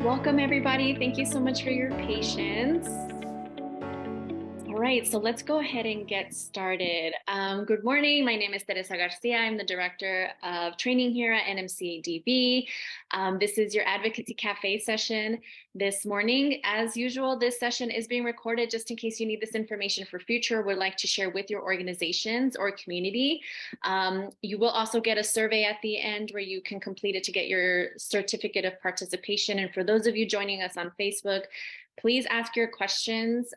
Welcome, everybody. Thank you so much for your patience. All right, so let's go ahead and get started. Good morning. My name is Teresa Garcia. I'm the Director of Training here at NMCA-DB. This is your Advocacy Cafe session this morning. As usual, this session is being recorded just in case you need this information for future, would like to share with your organizations or community. You will also get a survey at the end where you can complete it to get your certificate of participation. And for those of you joining us on Facebook, please ask your questions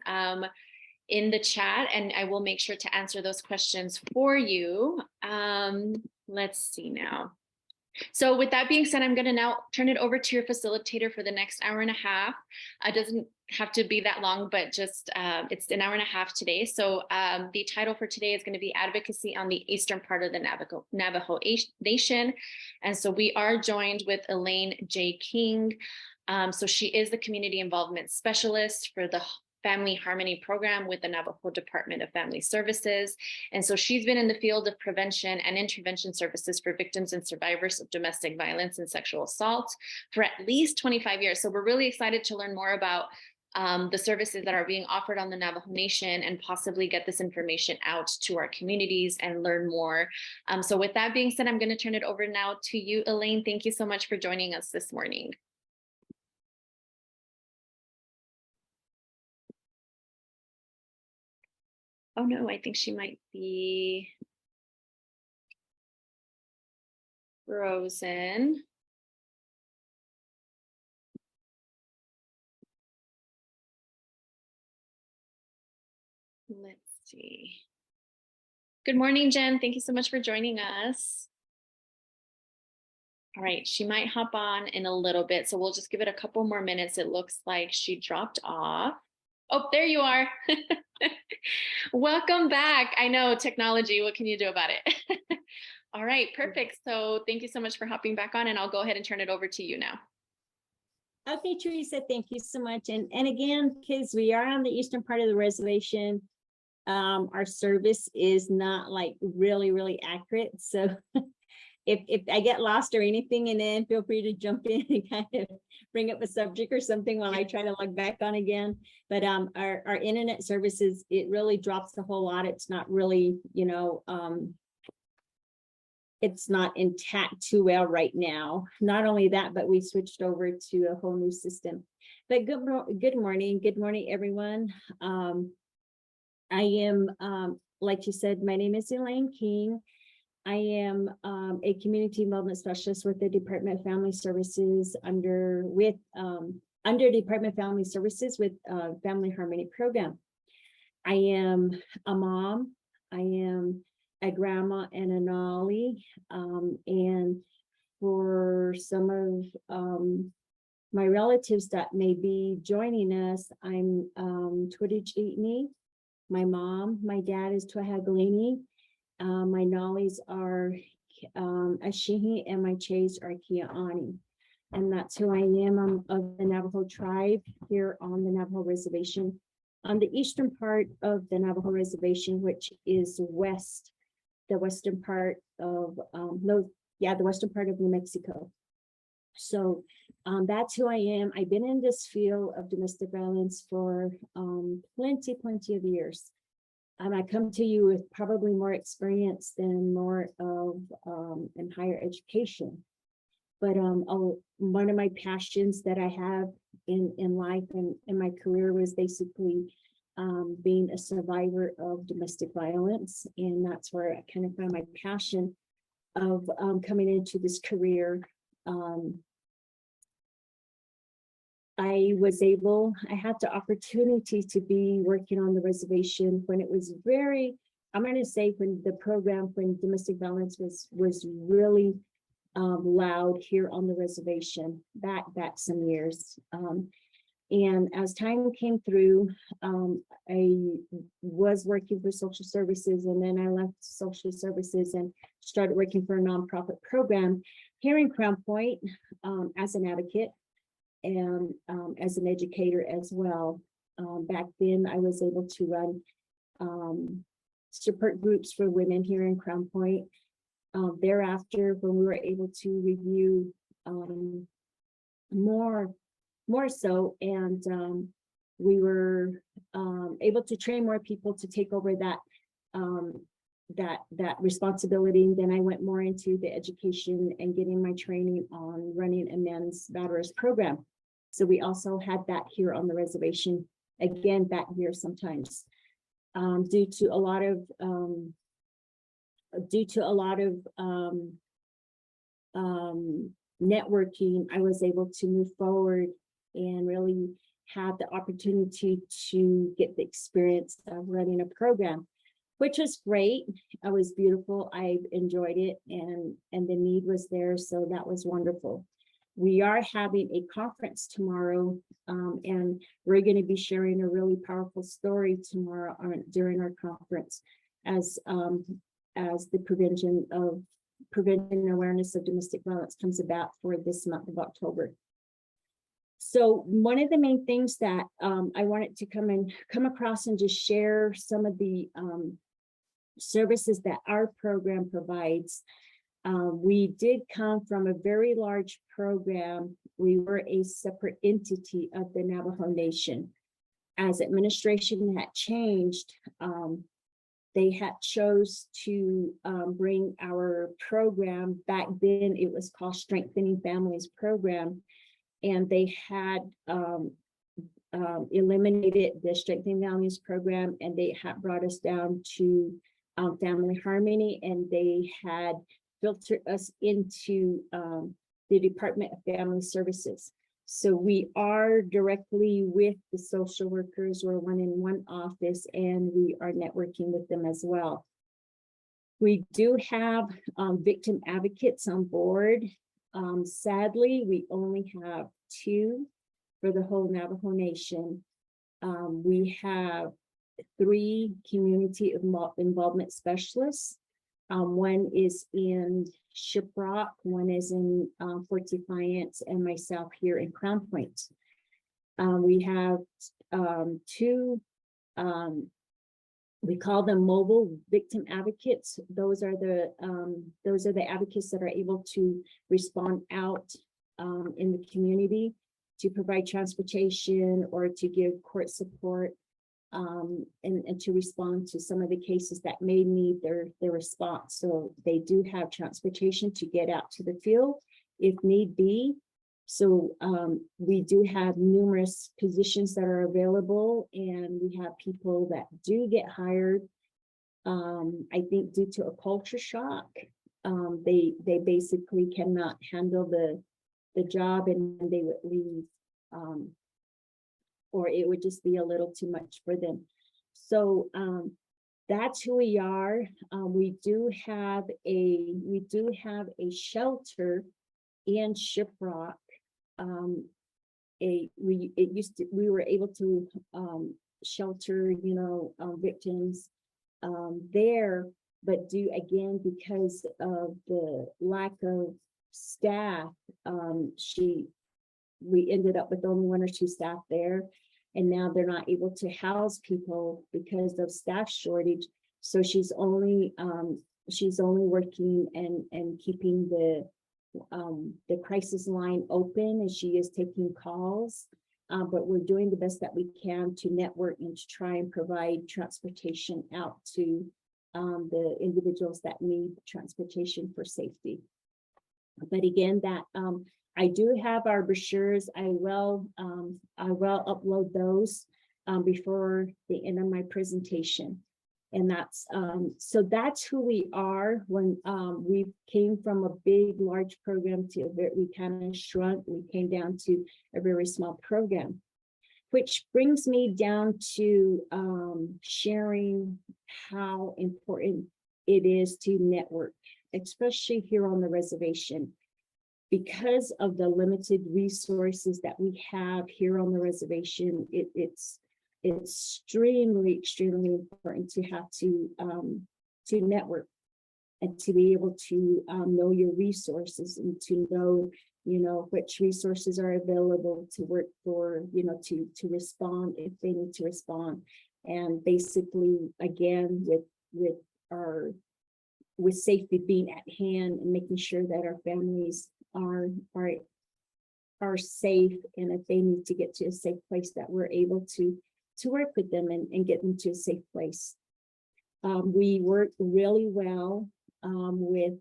in the chat, and I will make sure to answer those questions for you. Let's see now. So with that being said, I'm going to now turn it over to your facilitator for the next hour and a half. It doesn't have to be that long, but just it's an hour and a half today. So the title for today is going to be Advocacy on the Eastern part of the Navajo Nation. And so we are joined with Elaine J. King. So she is the Community Involvement Specialist for the Family Harmony Program with the Navajo Department of Family Services. And so she's been in the field of prevention and intervention services for victims and survivors of domestic violence and sexual assault for at least 25 years. So we're really excited to learn more about the services that are being offered on the Navajo Nation and possibly get this information out to our communities and learn more. So with that being said, I'm going to turn it over now to you, Elaine. Thank you so much for joining us this morning. Oh no, I think she might be frozen. Let's see. Good morning, Jen. Thank you so much for joining us. All right, she might hop on in a little bit, so we'll just give it a couple more minutes. It looks like she dropped off. Oh, there you are. Welcome back. I know, technology, what can you do about it? All right, perfect. So thank you so much for hopping back on, and I'll go ahead and turn it over to you now. Okay, Teresa, thank you so much. And again, because we are on the eastern part of the reservation, our service is not like really accurate. So if I get lost or anything, and then feel free to jump in and kind of bring up a subject or something while I try to log back on again. But our internet services, it really drops a whole lot. It's not really, it's not intact too well right now. Not only that, but we switched over to a whole new system. But good morning, everyone. I am, like you said, my name is Elaine King. I am a community involvement specialist with the Department of Family Services under Department of Family Services with Family Harmony Program. I am a mom. I am a grandma and a nolly. And for some of my relatives that may be joining us, I'm Twitich my mom. My dad is Twahagalini. My nollies are Ashihi, and my Chays are Kia'ani. And that's who I am. I'm of the Navajo tribe here on the Navajo Reservation, on the eastern part of the Navajo Reservation, which is the western part of the western part of New Mexico. So that's who I am. I've been in this field of domestic violence for plenty of years. I come to you with probably more experience than more of in higher education. But one of my passions that I have in life and in my career was basically being a survivor of domestic violence. And that's where I kind of found my passion of coming into this career. I had the opportunity to be working on the reservation when it was I'm going to say when domestic violence was really loud here on the reservation back some years. And as time came through, I was working for social services, and then I left social services and started working for a nonprofit program here in Crown Point as an advocate and as an educator as well. Back then, I was able to run support groups for women here in Crown Point. Thereafter, when we were able to review more more so, and we were able to train more people to take over that responsibility. And then I went more into the education and getting my training on running a men's batterers program. So we also had that here on the reservation, again, back here sometimes, due to a lot of networking. I was able to move forward and really have the opportunity to get the experience of running a program, which was great. It was beautiful. I enjoyed it, and the need was there, so that was wonderful. We are having a conference tomorrow, and we're going to be sharing a really powerful story tomorrow during our conference, as the prevention and awareness of domestic violence comes about for this month of October. So one of the main things that I wanted to come across and just share some of the services that our program provides. We did come from a very large program. We were a separate entity of the Navajo Nation. As administration had changed, they had chose to bring our program. Back then it was called Strengthening Families Program, and they had eliminated the Strengthening Families Program, and they had brought us down to Family Harmony, and they had filtered us into the Department of Family Services. So we are directly with the social workers. We're one in one office, and we are networking with them as well. We do have victim advocates on board. Sadly, we only have 2 for the whole Navajo Nation. We have 3 community involvement specialists. One is in Shiprock, one is in Fort Defiance, and myself here in Crown Point. We have 2, we call them mobile victim advocates. Those are the advocates that are able to respond out in the community to provide transportation or to give court support, and to respond to some of the cases that may need their response. So they do have transportation to get out to the field if need be. So we do have numerous positions that are available, and we have people that do get hired. I think due to a culture shock, they basically cannot handle the job, and they would leave. Or it would just be a little too much for them. So that's who we are. We do have a shelter in Shiprock. We were able to shelter, victims there, but because of the lack of staff, we ended up with only 1 or 2 staff there, and now they're not able to house people because of staff shortage. So she's only working and keeping the crisis line open, and she is taking calls. But we're doing the best that we can to network and to try and provide transportation out to the individuals that need transportation for safety. But again, that I do have our brochures. I will upload those before the end of my presentation. And that's so that's who we are. When we came from a large program to we kind of shrunk. We came down to a very small program, which brings me down to sharing how important it is to network, especially here on the reservation. Because of the limited resources that we have here on the reservation, it's extremely important to have to network and to be able to know your resources and to know which resources are available to work for, to respond if they need to respond. And basically, again, with safety being at hand and making sure that our families are are safe, and if they need to get to a safe place, that we're able to work with them and get them to a safe place. We work really well with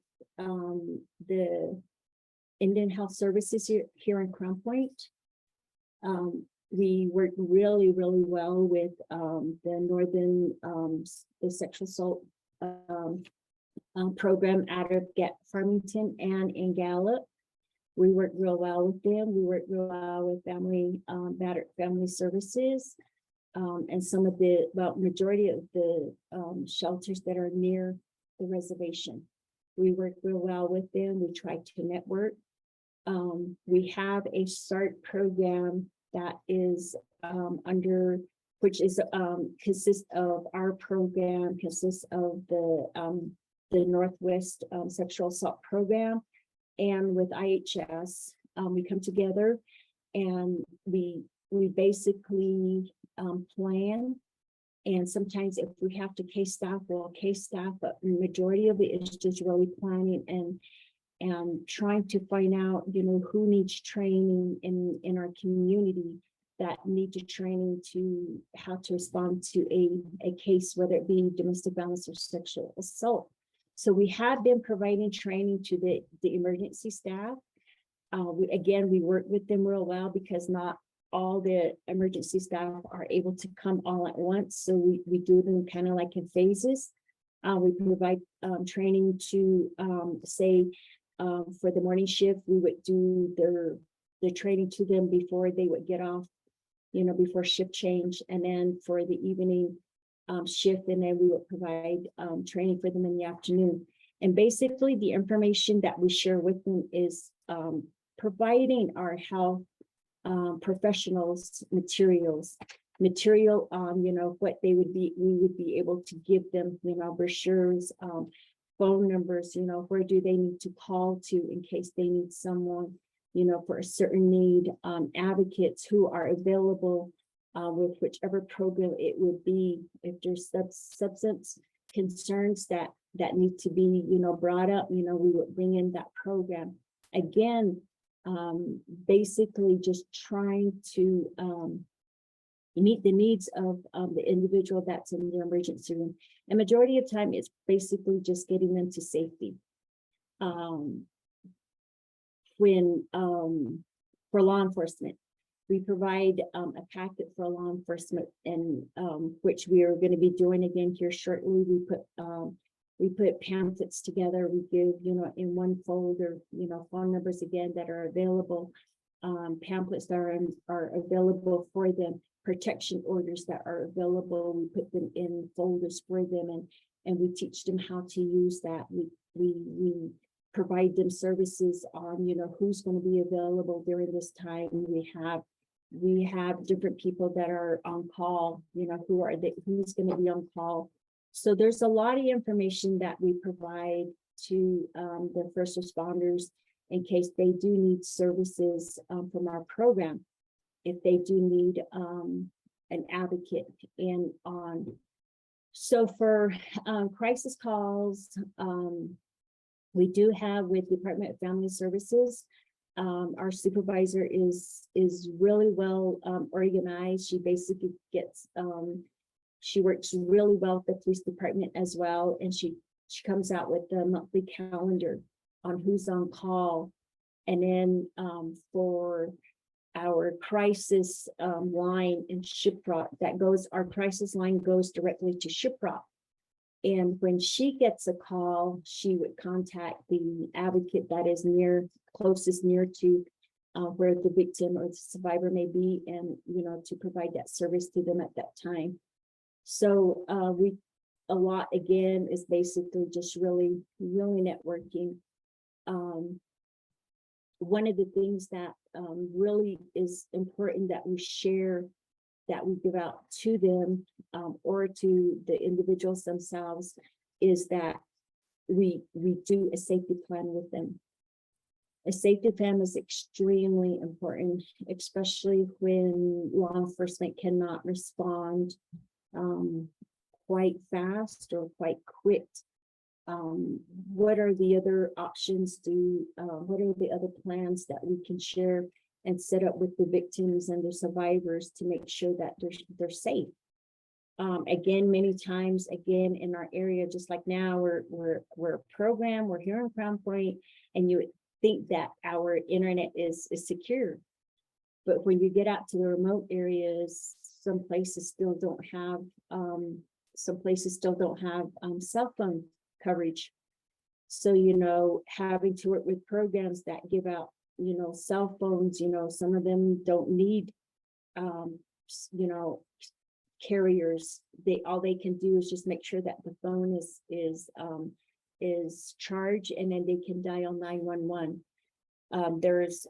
the Indian Health Services here in Crown Point. We work really, really well with the Northern the Sexual Assault program out of Farmington and in Gallup. We work real well with them. We work real well with Battered Family Services, and some of the, majority of the shelters that are near the reservation. We work real well with them. We try to network. We have a START program that is which is consists of our program, consists of the Northwest Sexual Assault Program, and with IHS, we come together and we basically plan. And sometimes if we have to case staff, we'll case staff, but the majority of it is just really planning and trying to find out, who needs training in our community, that need to training to how to respond to a case, whether it be domestic violence or sexual assault. So we have been providing training to the emergency staff. We work with them real well, because not all the emergency staff are able to come all at once. So we do them kind of like in phases. We provide training to say for the morning shift, we would do their training to them before they would get off, before shift change, and then for the evening shift, and then we would provide training for them in the afternoon. And basically the information that we share with them is providing our health professionals material on, what we would be able to give them, brochures, phone numbers, where do they need to call to in case they need someone, for a certain need, advocates who are available with whichever program it would be. If there's substance concerns that need to be, brought up, we would bring in that program. Again, basically just trying to meet the needs of the individual that's in the emergency room. And majority of time, it's basically just getting them to safety. When for law enforcement, we provide a packet for law enforcement, and which we are going to be doing again here shortly. We put pamphlets together. We give, in one folder, phone numbers again that are available, pamphlets that are available for them, protection orders that are available. We put them in folders for them, and we teach them how to use that. We provide them services on, who's going to be available during this time. We have different people that are on call, who's going to be on call. So there's a lot of information that we provide to the first responders in case they do need services from our program. If they do need an advocate and on. So for crisis calls, we do have with Department of Family Services, our supervisor is really well organized. She basically gets, she works really well with the police department as well. And she comes out with the monthly calendar on who's on call. And then for our crisis line in Shiprock, our crisis line goes directly to Shiprock. And when she gets a call, she would contact the advocate that is closest near to where the victim or the survivor may be, and to provide that service to them at that time. So a lot again is basically just really networking. One of the things that really is important that we share, that we give out to them or to the individuals themselves, is that we do a safety plan with them. A safety plan is extremely important, especially when law enforcement cannot respond quite fast or quite quick. What are the other options? What are the other plans that we can share and set up with the victims and the survivors to make sure that they're safe. Again, many times, again, in our area, just like now, we're a program, we're here in Crown Point, and you would think that our internet is secure. But when you get out to the remote areas, some places still don't have cell phone coverage. So, having to work with programs that give out, cell phones, some of them don't need, carriers. All they can do is just make sure that the phone is charged, and then they can dial 911. There's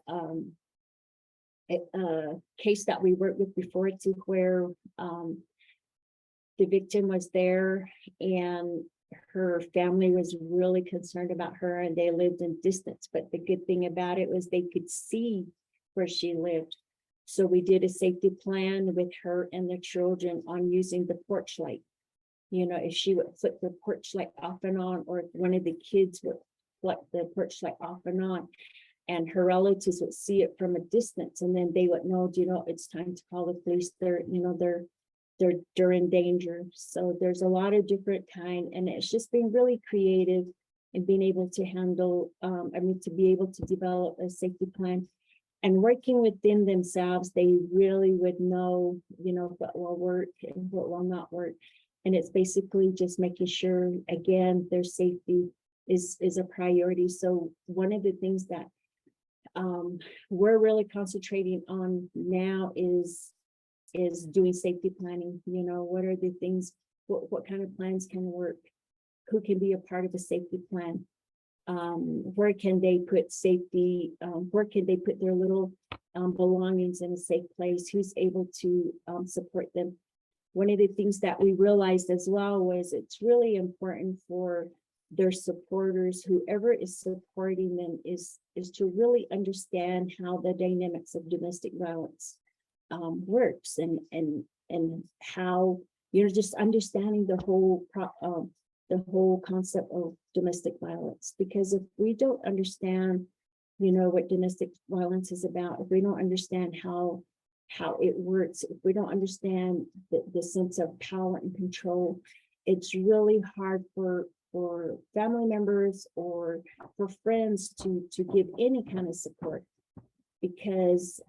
a case that we worked with before to where the victim was there and her family was really concerned about her, and they lived in distance. But the good thing about it was they could see where she lived. So we did a safety plan with her and the children on using the porch light. If she would flip the porch light off and on, or if one of the kids would flip the porch light off and on, and her relatives would see it from a distance, and then they would know, it's time to call the police. They're in danger. So there's a lot of different and it's just being really creative and being able to handle, to be able to develop a safety plan and working within themselves. They really would know, what will work and what will not work. And it's basically just making sure, again, their safety is a priority. So one of the things that we're really concentrating on now is doing safety planning. What are the things, what kind of plans can work? Who can be a part of a safety plan? Where can they put safety? Where can they put their little belongings in a safe place? Who's able to support them? One of the things that we realized as well was it's really important for their supporters, whoever is supporting them, is to really understand how the dynamics of domestic violence works, and how, just understanding the whole concept of domestic violence. Because if we don't understand, what domestic violence is about, if we don't understand how it works, if we don't understand the sense of power and control, it's really hard for family members or for friends to give any kind of support. Because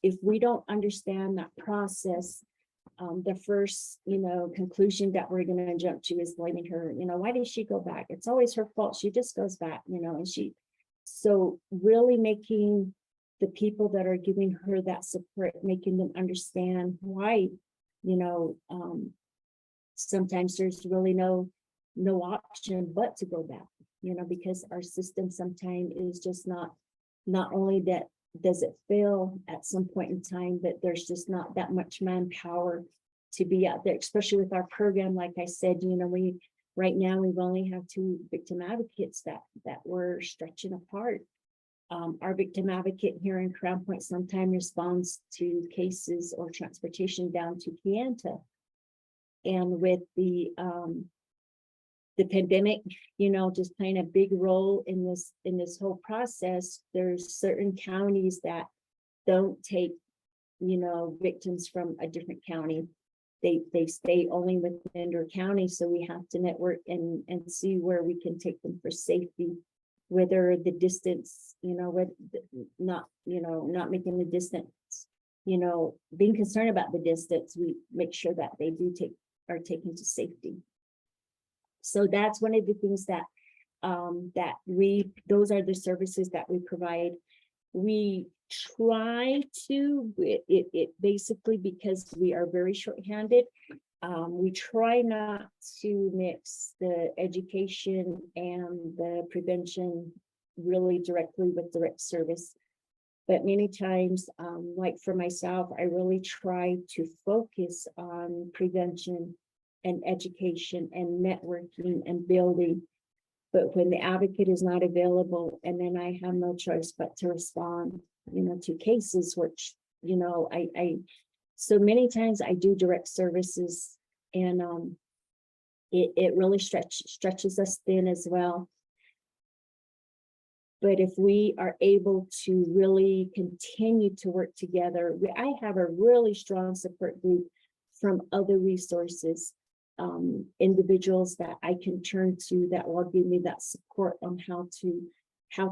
if we don't understand that process, the first, conclusion that we're going to jump to is blaming her. Why did she go back? It's always her fault. She just goes back, so really making the people that are giving her that support, making them understand why, sometimes there's really no option but to go back, because our system sometimes is just not only that does it fail at some point in time, but there's just not that much manpower to be out there, especially with our program. Like I said, right now we've only have 2 victim advocates that we're stretching apart. Our victim advocate here in Crown Point sometimes responds to cases or transportation down to Kayenta. And with the pandemic, just playing a big role in this whole process, there's certain counties that don't take, victims from a different county. They stay only within their county. So we have to network and see where we can take them for safety, whether the distance, not making the distance, being concerned about the distance, we make sure that they are taken to safety. So that's one of the things that those are the services that we provide. We try to, it basically, because we are very short-handed, we try not to mix the education and the prevention really directly with direct service. But many times, like for myself, I really try to focus on prevention and education and networking and building. But when the advocate is not available, and then I have no choice but to respond, to cases, which, so many times I do direct services, and it really stretches us thin as well. But if we are able to really continue to work together, I have a really strong support group from other resources, individuals that I can turn to that will give me that support on how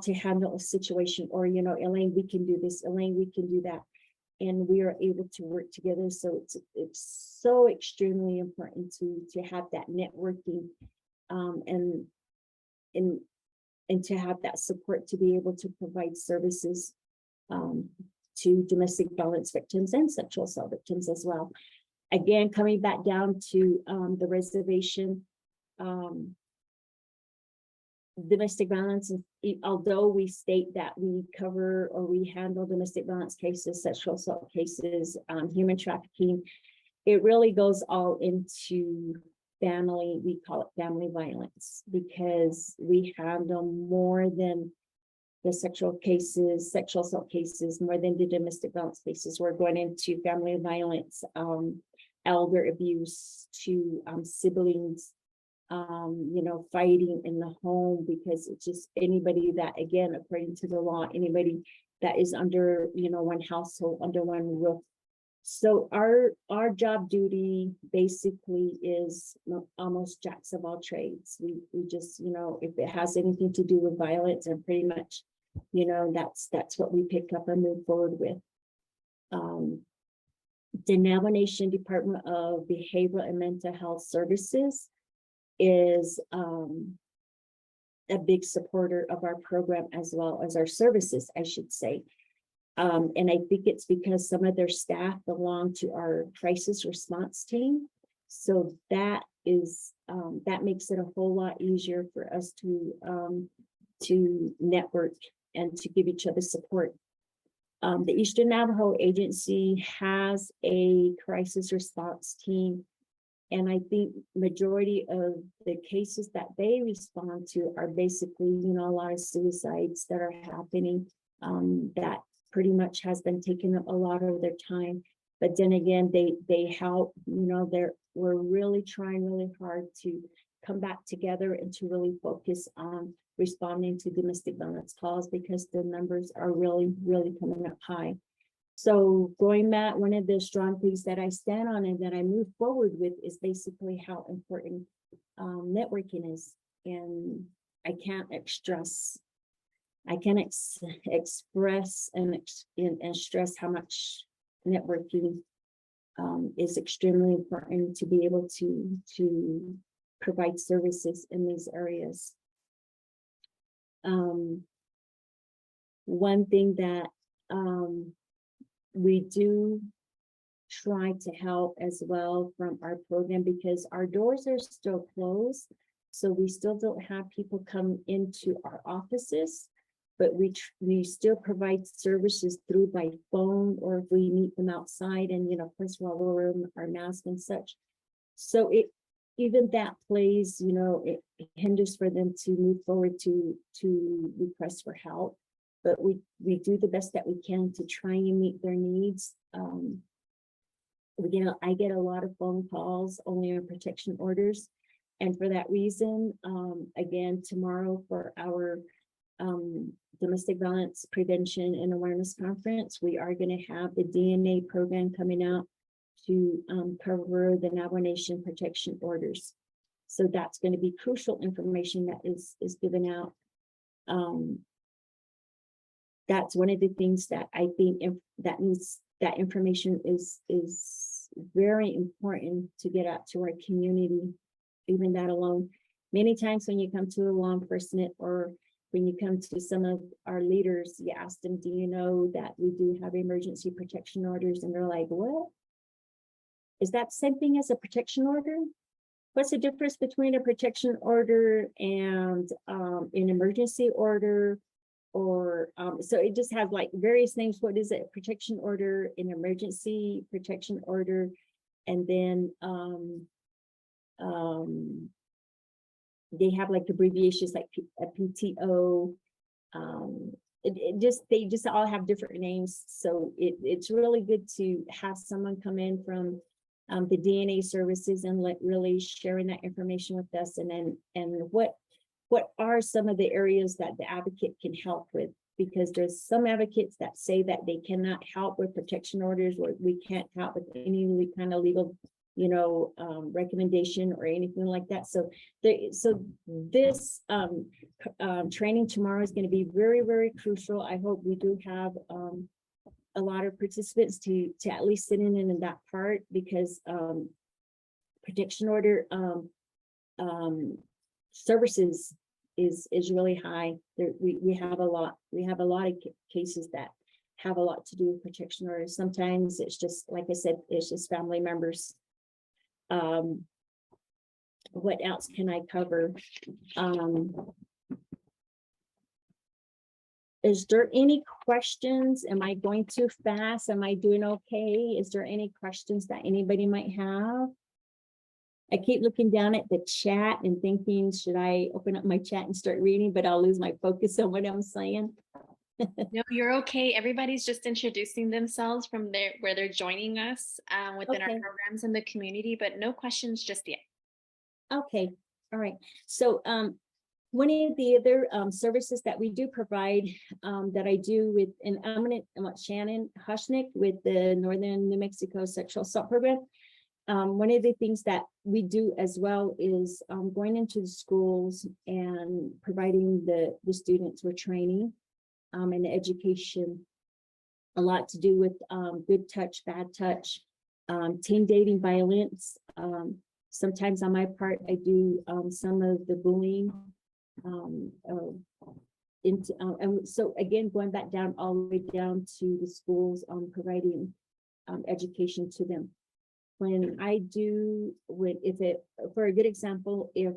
to handle a situation, or, you know, Elaine, we can do this, Elaine, we can do that. And we are able to work together. So it's so extremely important to have that networking, and to have that support to be able to provide services, to domestic violence victims and sexual assault victims as well. Again, coming back down to the reservation, domestic violence, although we state that we cover or we handle domestic violence cases, sexual assault cases, human trafficking, it really goes all into family, we call it family violence, because we handle more than the sexual cases, sexual assault cases, more than the domestic violence cases. We're going into family violence, elder abuse, to siblings, you know, fighting in the home, because it's just anybody that, again, according to the law, anybody that is under, you know, one household, under one roof. So our job duty basically is almost jacks of all trades. We just, you know, if it has anything to do with violence, and pretty much, you know, that's what we pick up and move forward with. The Navajo Nation Department of Behavioral and Mental Health Services is a big supporter of our program, as well as our services, I should say. And I think it's because some of their staff belong to our crisis response team. So that is, that makes it a whole lot easier for us to network and to give each other support. The Eastern Navajo Agency has a crisis response team, and I think majority of the cases that they respond to are basically, you know, a lot of suicides that are happening, that pretty much has been taking up a lot of their time. But then again, they help, you know, we're really trying really hard to come back together and to really focus on responding to domestic violence calls, because the numbers are really, really coming up high. So going back, one of the strong things that I stand on and that I move forward with is basically how important networking is. And I can't express and stress how much networking is extremely important to be able to provide services in these areas. One thing that we do try to help as well from our program, because our doors are still closed, so we still don't have people come into our offices, but we still provide services through by phone, or if we meet them outside, and, you know, first of all, we'll wear our mask and such. So even that plays, you know, it hinders for them to move forward to request for help. But we do the best that we can to try and meet their needs. You know, I get a lot of phone calls only on protection orders. And for that reason, again, tomorrow for our domestic violence prevention and awareness conference, we are going to have the DNA program coming out to cover the Navajo Nation protection orders. So that's going to be crucial information that is given out. That's one of the things that I think that information is very important to get out to our community. Even that alone, many times when you come to a law enforcement, or when you come to some of our leaders, you ask them, do you know that we do have emergency protection orders? And they're like, what? Is that the same thing as a protection order? What's the difference between a protection order and an emergency order? Or so it just has like various names. What is it? A protection order, an emergency protection order, and then they have like abbreviations like a PTO. They just all have different names. So it's really good to have someone come in from the DNA services and really sharing that information with us. And then what what are some of the areas that the advocate can help with? Because there's some advocates that say that they cannot help with protection orders, or we can't help with any kind of legal, recommendation or anything like that. So this training tomorrow is going to be very, very crucial. I hope we do have a lot of participants to at least sit in that part, because protection order services is really high. There, we have a lot of cases that have a lot to do with protection orders. Sometimes it's just, like I said, it's just family members. What else can I cover? Is there any questions? Am I going too fast? Am I doing okay? Is there any questions that anybody might have? I keep looking down at the chat and thinking, should I open up my chat and start reading, but I'll lose my focus on what I'm saying. No, you're okay. Everybody's just introducing themselves from where they're joining us within our programs in the community, but no questions just yet. Okay, all right. So one of the other services that we do provide, that I do with, and I'm Shannon Hushnick with the Northern New Mexico Sexual Assault Program. One of the things that we do as well is going into the schools and providing the students with training and education, a lot to do with good touch, bad touch, teen dating violence. Sometimes on my part, I do some of the bullying. And so again, going back down all the way down to the schools, providing education to them. When I do, for a good example, if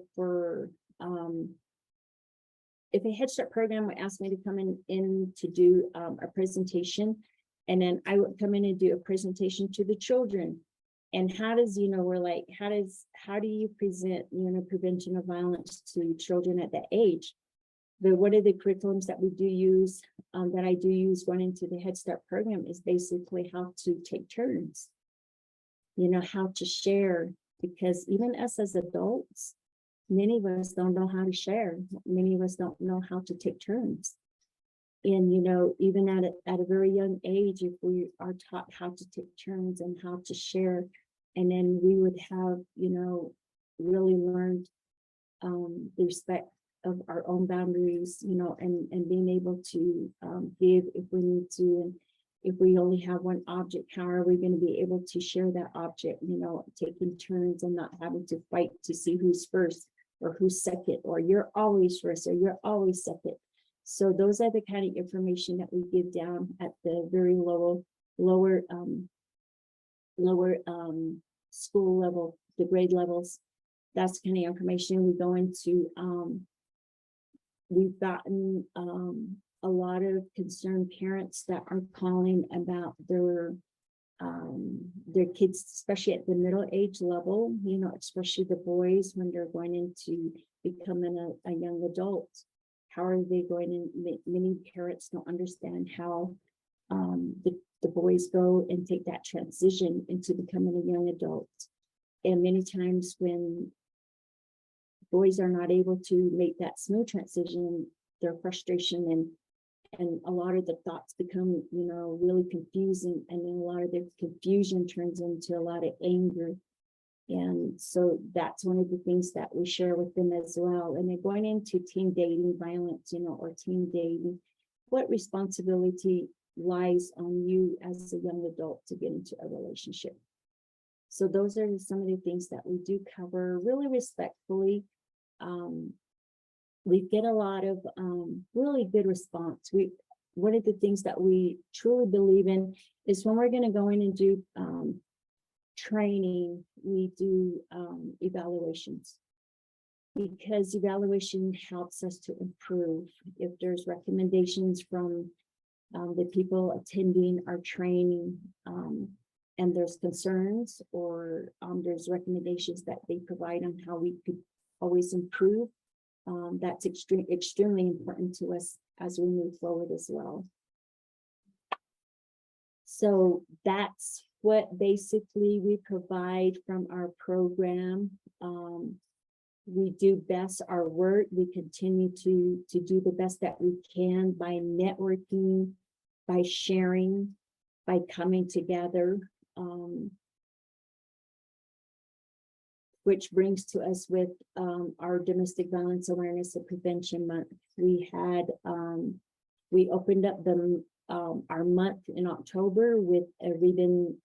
a Head Start program would ask me to come in to do a presentation, and then I would come in and do a presentation to the children. And how does, how do you present, prevention of violence to children at that age? One of the curriculums that we do use, that I do use going into the Head Start program, is basically how to take turns. How to share, because even us as adults, many of us don't know how to share. Many of us don't know how to take turns. And, even at a very young age, if we are taught how to take turns and how to share, and then we would have, really learned the respect of our own boundaries, and being able to give if we need to. And if we only have one object, how are we going to be able to share that object, taking turns and not having to fight to see who's first or who's second, or you're always first or you're always second. So those are the kind of information that we give down at the very lower school level, the grade levels. That's the kind of information we go into. We've gotten a lot of concerned parents that are calling about their kids, especially at the middle age level, especially the boys when they're going into becoming a young adult. How are they going to, many parents don't understand how the boys go and take that transition into becoming a young adult. And many times when boys are not able to make that smooth transition, their frustration and a lot of the thoughts become, really confusing, and then a lot of the confusion turns into a lot of anger. And so that's one of the things that we share with them as well. And then going into teen dating violence, or teen dating, what responsibility lies on you as a young adult to get into a relationship? So those are some of the things that we do cover really respectfully. We get a lot of really good response. One of the things that we truly believe in is when we're going to go in and do training, we do evaluations, because evaluation helps us to improve. If there's recommendations from the people attending our training, and there's concerns, or there's recommendations that they provide on how we could always improve, that's extremely important to us as we move forward as well. So that's what basically we provide from our program. We do best our work. We continue to do the best that we can by networking, by sharing, by coming together. Which brings to us with our Domestic Violence Awareness and Prevention Month. We had we opened up our month in October with a ribbon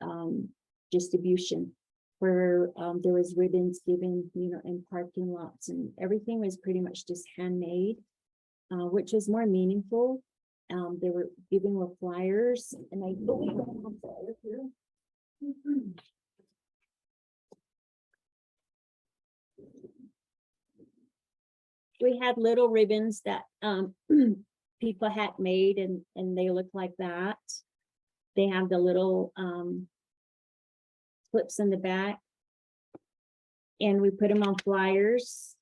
distribution, where there was ribbons given, in parking lots, and everything was pretty much just handmade, which was more meaningful. They were giving with flyers, and I believe I have flyers here. We had little ribbons that people had made, and they look like that. They have the little clips in the back, and we put them on flyers,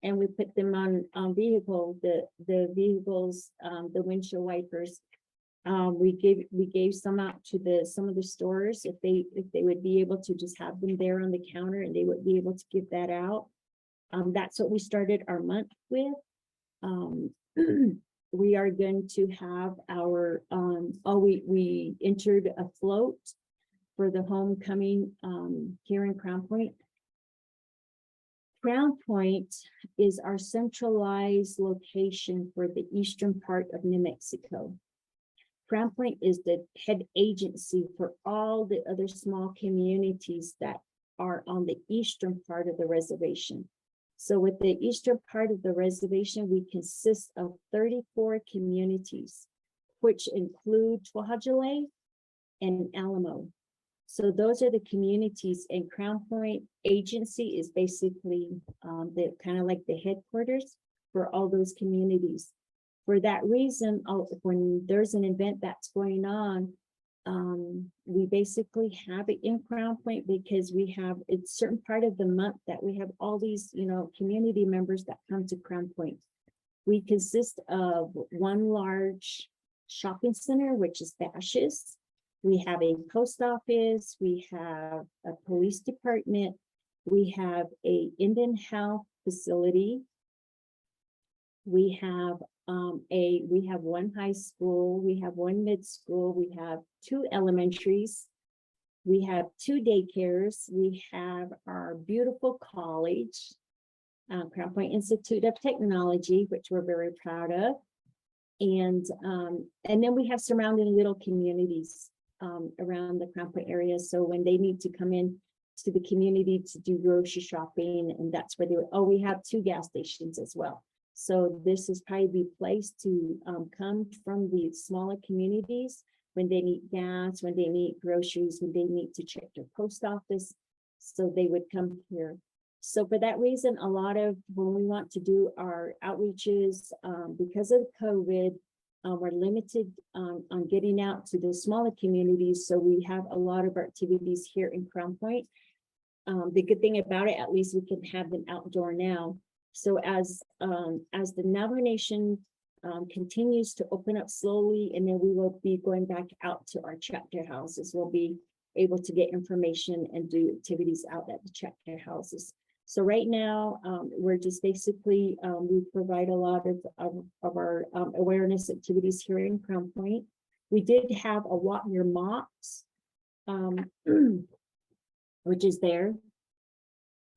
and we put them on vehicle, the vehicles, the windshield wipers. We gave some out to some of the stores if they would be able to just have them there on the counter, and they would be able to give that out. That's what we started our month with. We are going to have our we entered a float for the homecoming here in Crown Point. Crown Point is our centralized location for the eastern part of New Mexico. Crown Point is the head agency for all the other small communities that are on the eastern part of the reservation. So with the eastern part of the reservation, we consist of 34 communities, which include Tuajale and Alamo. So those are the communities, and Crown Point Agency is basically the kind of like the headquarters for all those communities. For that reason, when there's an event that's going on, we basically have it in Crown Point, because we have a certain part of the month that we have all these, community members that come to Crown Point. We consist of one large shopping center, which is Bashas'. We have a post office. We have a police department. We have a Indian health facility. We have one high school, we have one mid school, we have 2 elementaries, we have 2 daycares, we have our beautiful college, Crown Point Institute of Technology, which we're very proud of, and then we have surrounding little communities around the Crown Point area. So when they need to come in to the community to do grocery shopping, and that's where we have 2 gas stations as well. So this is probably the place to come from the smaller communities when they need gas, when they need groceries, when they need to check their post office. So they would come here. So for that reason, a lot of when we want to do our outreaches, because of COVID, we're limited on getting out to the smaller communities. So we have a lot of our activities here in Crown Point. The good thing about it, at least we can have them outdoor now. So as the Navajo Nation continues to open up slowly, and then we will be going back out to our chapter houses, we'll be able to get information and do activities out at the chapter houses. So right now, we're just basically, we provide a lot of our awareness activities here in Crown Point. We did have a Walk Your Mops, which is there.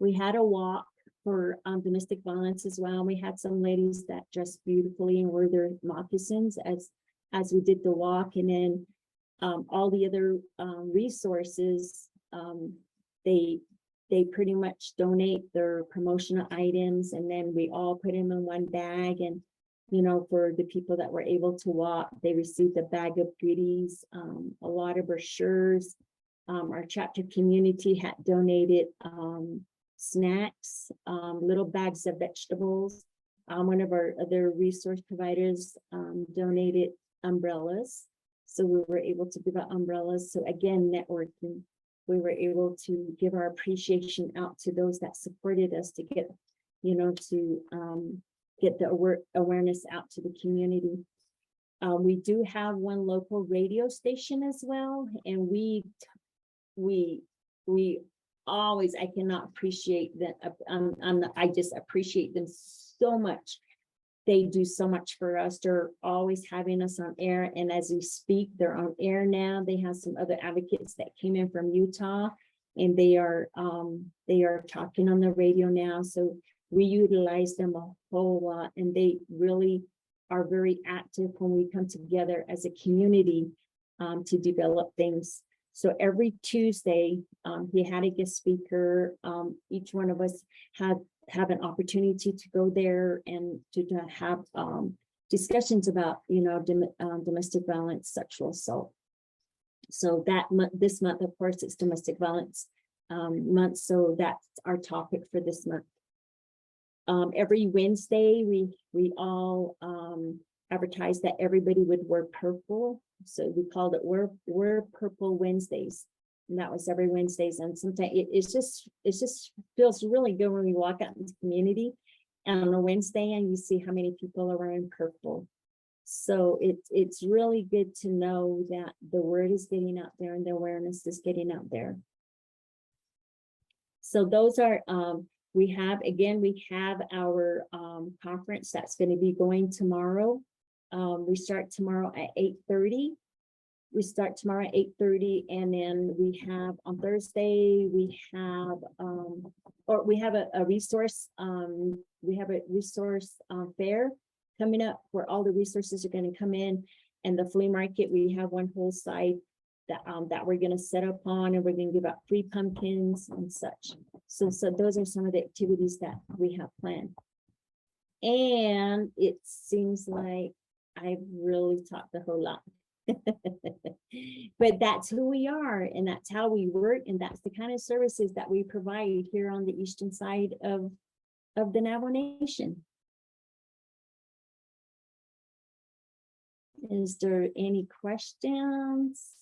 We had a walk for domestic violence as well. We had some ladies that dressed beautifully and wore their moccasins as we did the walk, and then all the other resources, they pretty much donate their promotional items, and then we all put them in one bag. And for the people that were able to walk, they received a bag of goodies, a lot of brochures. Our chapter community had donated snacks, little bags of vegetables. One of our other resource providers donated umbrellas. So we were able to give out umbrellas. So again, networking, we were able to give our appreciation out to those that supported us to get, get the awareness out to the community. We do have one local radio station as well, and we always, I cannot appreciate them. I just appreciate them so much. They do so much for us. They're always having us on air. And as we speak, they're on air now. They have some other advocates that came in from Utah, and they are talking on the radio now. So we utilize them a whole lot, and they really are very active when we come together as a community to develop things. So every Tuesday, he had a guest speaker. Each one of us have an opportunity to go there and to have discussions about, domestic violence, sexual assault. So that this month, of course, it's domestic violence month. So that's our topic for this month. Every Wednesday, we all advertise that everybody would wear purple. So we called it Wear Purple Wednesdays. And that was every Wednesdays. And sometimes it just feels really good when we walk out into the community and on a Wednesday and you see how many people are wearing purple. So it's really good to know that the word is getting out there and the awareness is getting out there. So those are, we have our conference that's going to be going tomorrow. We start tomorrow at 8:30. We start tomorrow at 8:30, and then we have on Thursday, we have a resource, fair coming up where all the resources are going to come in, and the flea market, we have one whole side that we're going to set up on, and we're going to give out free pumpkins and such. So those are some of the activities that we have planned. And it seems like I've really talked a whole lot. But that's who we are, and that's how we work, and that's the kind of services that we provide here on the eastern side of the Navajo Nation. Is there any questions?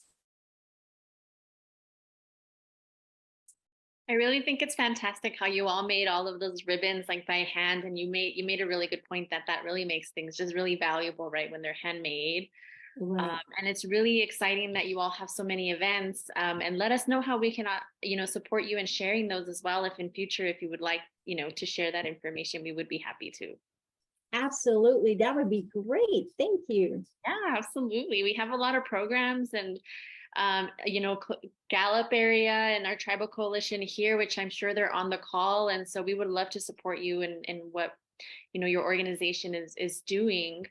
I really think it's fantastic how you all made all of those ribbons like by hand, and you made a really good point that really makes things just really valuable, right, when they're handmade. Right. And it's really exciting that you all have so many events, and let us know how we can support you in sharing those as well. If in future, if you would like to share that information, we would be happy to. Absolutely, that would be great. Thank you. Yeah, absolutely. We have a lot of programs, and Gallup area and our tribal coalition here, which I'm sure they're on the call. And so we would love to support you in what, your organization is doing.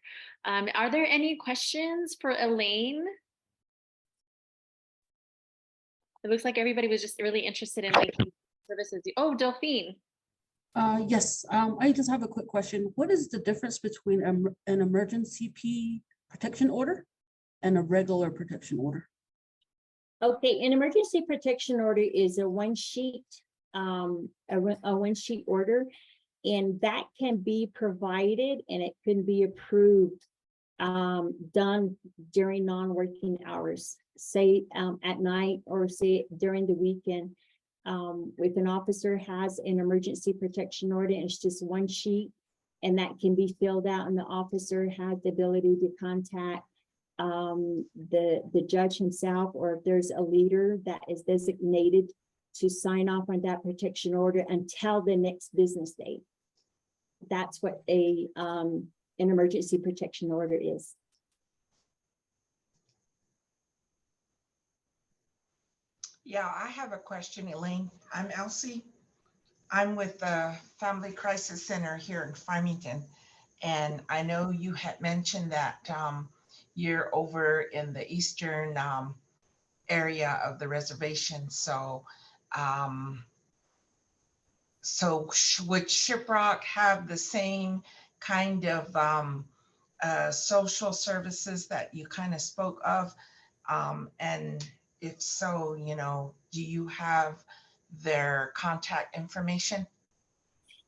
Are there any questions for Elaine? It looks like everybody was just really interested in like services. Oh, Delphine. Yes, I just have a quick question. What is the difference between an emergency protection order and a regular protection order? Okay, an emergency protection order is a one sheet order, and that can be provided and it can be approved, done during non-working hours, say at night or say during the weekend. If an officer has an emergency protection order, and it's just one sheet, and that can be filled out, and the officer has the ability to contact the judge himself, or if there's a leader that is designated to sign off on that protection order until the next business day. That's what an emergency protection order is. Yeah, I have a question, Elaine. I'm Elsie. I'm with the Family Crisis Center here in Farmington. And I know you had mentioned that you're over in the eastern area of the reservation. So, would Shiprock have the same kind of social services that you kind of spoke of? And if so, do you have their contact information?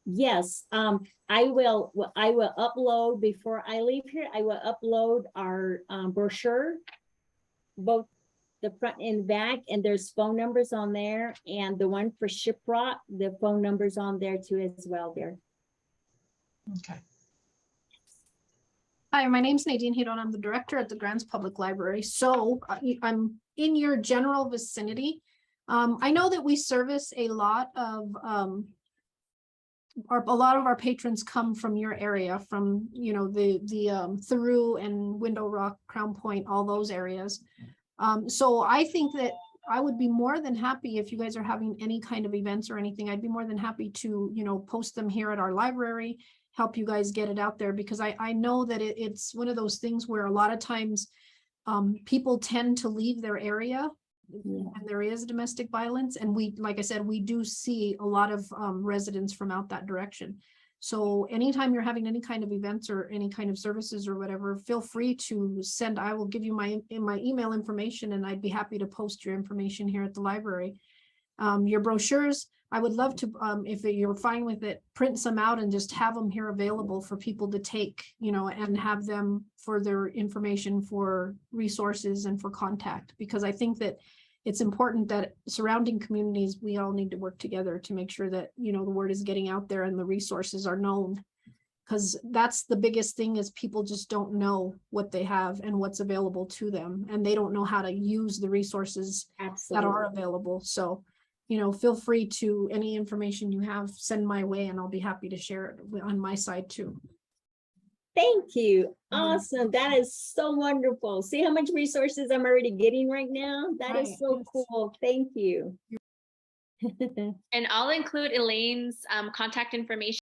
Yes, I will upload before I leave here. I will upload our brochure, both the front and back, and there's phone numbers on there, and the one for Shiprock, the phone numbers on there too as well there. Okay. Hi, my name's Nadine Hedon. I'm the director at the Grants Public Library. So I'm in your general vicinity. I know that we service a lot of a lot of our patrons come from your area, from, you know, the Theroux and Window Rock, Crown Point, all those areas. So I think that I would be more than happy if you guys are having any kind of events or anything. I'd be more than happy to, you know, post them here at our library, help you guys get it out there, because I know that it's one of those things where a lot of times people tend to leave their area. Yeah. And there is domestic violence, and we, like I said, we do see a lot of residents from out that direction. So anytime you're having any kind of events or any kind of services or whatever, feel free to send. I will give you my email information, and I'd be happy to post your information here at the library. Your brochures, I would love to, if you're fine with it, print some out and just have them here available for people to take, you know, and have them for their information, for resources and for contact, because I think that it's important that surrounding communities, we all need to work together to make sure that, you know, the word is getting out there and the resources are known. Because that's the biggest thing, is people just don't know what they have and what's available to them, and they don't know how to use the resources that are available. So, you know, feel free to, any information you have, send my way, and I'll be happy to share it on my side too. Thank you. Awesome. That is so wonderful. See how much resources I'm already getting right now? That is Right, so yes. cool. Thank you. And I'll include Elaine's contact information